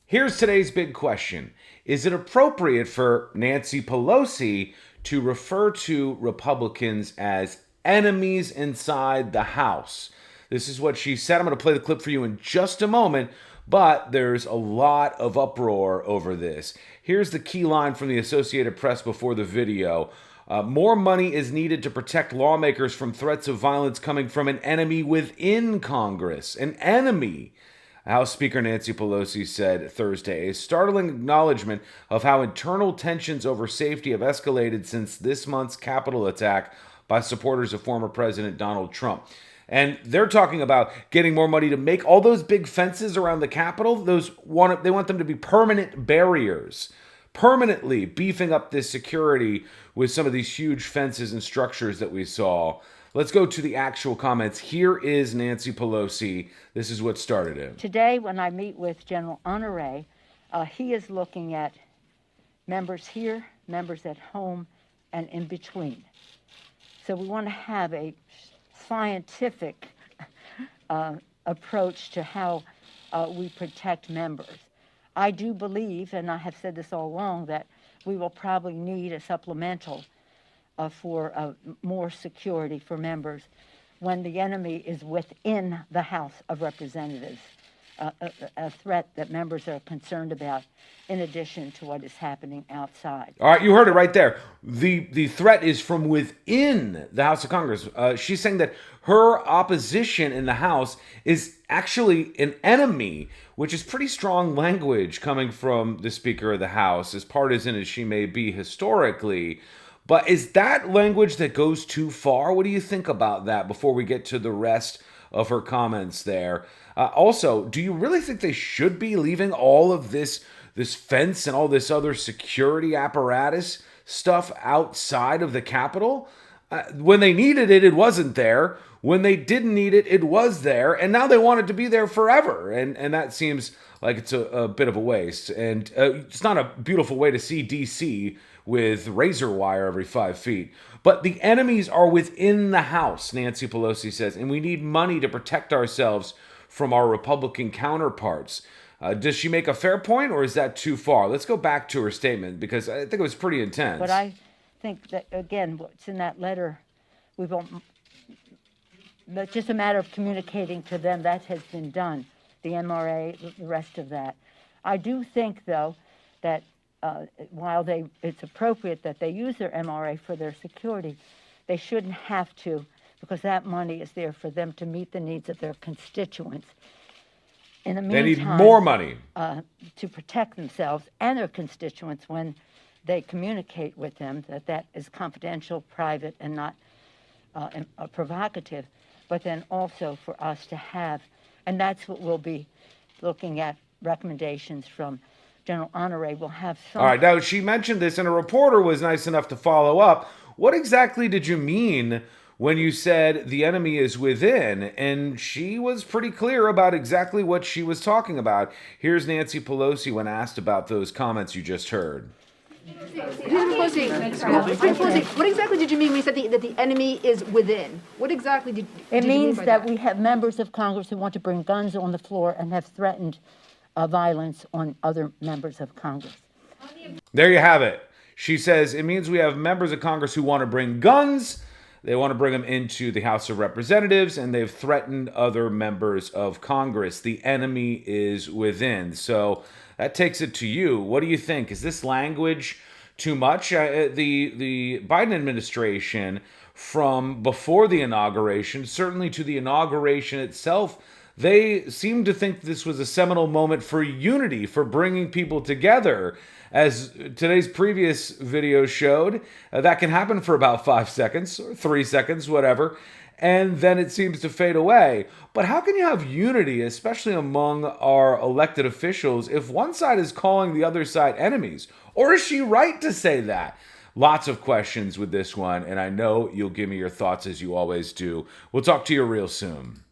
Here's today's big question. Is it appropriate for Nancy Pelosi to refer to Republicans as enemies inside the House? This is what she said. I'm going to play the clip for you in just a moment, but there's a lot of uproar over this. Here's the key line from the Associated Press before the video. More money is needed to protect lawmakers from threats of violence coming from an enemy within Congress. An enemy. House Speaker Nancy Pelosi said Thursday, a startling acknowledgement of how internal tensions over safety have escalated since this month's Capitol attack by supporters of former President Donald Trump. And they're talking about getting more money to make all those big fences around the Capitol. They want them to be permanent barriers, permanently beefing up this security with some of these huge fences and structures that we saw. Let's go to the actual comments. Here is Nancy Pelosi. This is what started it. Today, when I meet with General Honore, he is looking at members here, members at home, and in between. So we want to have a scientific approach to how we protect members. I do believe, and I have said this all along, that we will probably need a supplemental for more security for members when the enemy is within the House of Representatives, a threat that members are concerned about in addition to what is happening outside. All right, you heard it right there. The threat is from within the House of Congress. She's saying that her opposition in the House is actually an enemy, which is pretty strong language coming from the Speaker of the House, as partisan as she may be historically. But is that language that goes too far? What do you think about that before we get to the rest of her comments there? Also, do you really think they should be leaving all of this fence and all this other security apparatus stuff outside of the Capitol? When they needed it, it wasn't there. When they didn't need it, it was there. And now they want it to be there forever. And that seems like it's a bit of a waste. And it's not a beautiful way to see D.C. with razor wire every 5 feet. But the enemies are within the House, Nancy Pelosi says, and we need money to protect ourselves from our Republican counterparts. Does she make a fair point, or is that too far? Let's go back to her statement, because I think it was pretty intense. But I think that, again, what's in that letter, it's just a matter of communicating to them. That has been done, the MRA, the rest of that. I do think, though, that while it's appropriate that they use their MRA for their security, they shouldn't have to, because that money is there for them to meet the needs of their constituents. In the meantime, they need more money to protect themselves and their constituents when they communicate with them, that is confidential, private, and not provocative, but then also for us to have, and that's what we'll be looking at, recommendations from General Honore. Will have some. All right, now she mentioned this, and a reporter was nice enough to follow up. What exactly did you mean when you said the enemy is within? And she was pretty clear about exactly what she was talking about. Here's Nancy Pelosi when asked about those comments you just heard. Pelosi, what exactly did you mean when you said that the enemy is within? What exactly did you mean? It means that we have members of Congress who want to bring guns on the floor and have threatened violence on other members of Congress. There you have it. She says it means we have members of Congress who want to bring guns. They want to bring them into the House of Representatives, and they've threatened other members of Congress. The enemy is within. So that takes it to you. What do you think? Is this language too much? The Biden administration, from before the inauguration, certainly to the inauguration itself, they seemed to think this was a seminal moment for unity, for bringing people together. As today's previous video showed, that can happen for about 5 seconds, or 3 seconds, whatever, and then it seems to fade away. But how can you have unity, especially among our elected officials, if one side is calling the other side enemies? Or is she right to say that? Lots of questions with this one, and I know you'll give me your thoughts as you always do. We'll talk to you real soon.